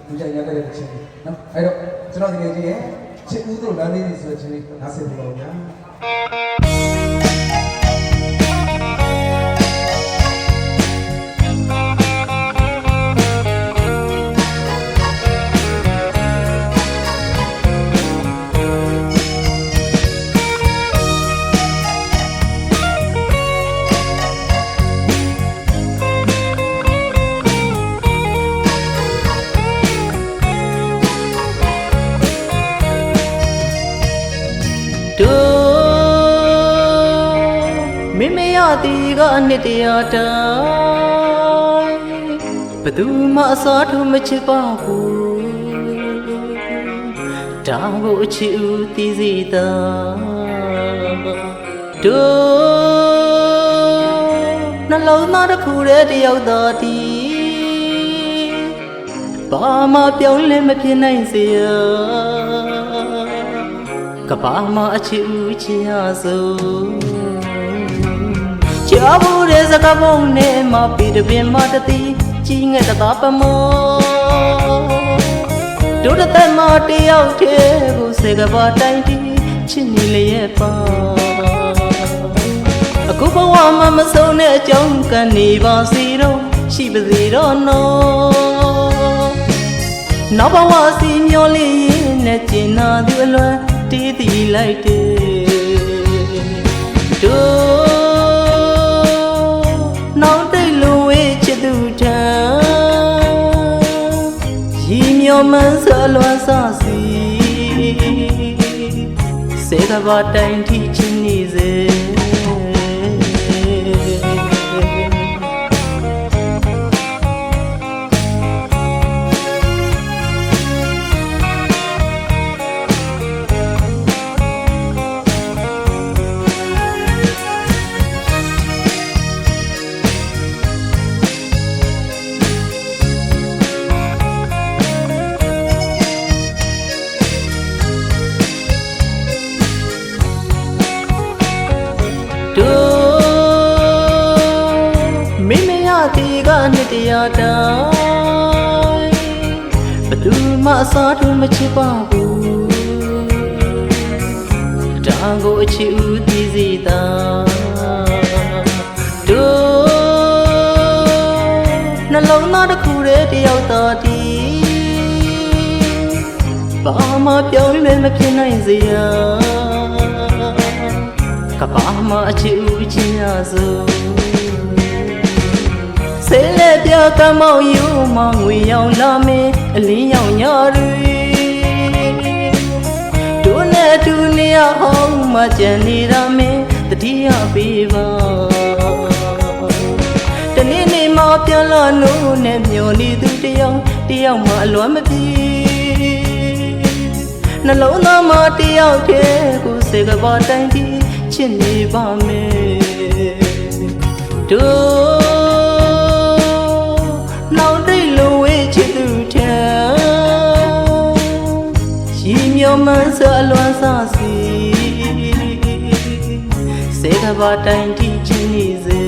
လူကြိုက်ရတဲ့ချင်းနော်အဲ့တော့ကျွန်တော်ဒီနေ့ကြီးရဲ့ချစ်ဦးတို့လမ်းလေးဆိုတဲ့ချင်းလေးနားဆင်ပြပါဦးညာမိမရသည်ကနှစ်တရာတိုင်းဘသူမှအစားထိုးမချစ်ပါဘူးဒါကိုအချစ်ဦးသိစေသာတို့နှလုံးသားတစ်ခုတည်းတယောက်သာတည်ဘာမှပြောင်းလဲမဖြစ်နိုင်စေရကဘာမှအချစ်ဦးချင်ရစို့ကြားဘူးတဲ့စကားပုံနဲ့မပြီးတပင်မတတိကြီးငဲ့တသားပမောတို့တဲ့မတယောက်တည်းကိုစေကဘာတိုင်းတီချစ်နေလေရဲ့ပါအခုဘဝမှာမဆုံးတဲ့အကြောင်းကနေပါစီတော့ရှိပါစေတော့နော်နောက်ဘဝစီမျောလေးရင်နဲ့ကျင်နာသူအလွမ်းတီးတီးလိုက်တယ်တို့နောက်တိတ်လိုဝေးချစ်သူထံရီမျောမှန်းစလွမ်းစစီစေကဘာတိုင်းထိချင်းနေစေမိမရသည်ကနှစ်တရာတိုင်းဘသူမှအစားထိုးမချစ်ပါဘူးဒါကိုအချစ်ဦးသိစေသာတို့နှလုံးသားတစ်ခုတည်းတယောက်သာတည်ဘာမှပြောင်းလဲမဖြစ်နိုင်စေရကဘာမှအချစ်ဦးချင်ရစို့ဆေးလက်ပြကမောင်ယူမငွေရောင်လာမင်းအလင်းရောင်ညရီတို့နဲ့တူနေရဟောင်းမကြံနေတာမင်းတတိယပေးပါတနေ့နေ့မှပြန်လာနိုးနဲ့မျောနေသူတယောက်မှအလွမ်းမပြေနှလုံးသားမှာတယောက်တည်းကိုစေကဘာတိုင်းတီချစ်နေပါမယ်တို့နောက်တိတ်လိုဝေးချစ်သူထံရီမျောမှန်းစအလွမ်းစစီစေကဘာတိုင်းတီချစ်နေစေ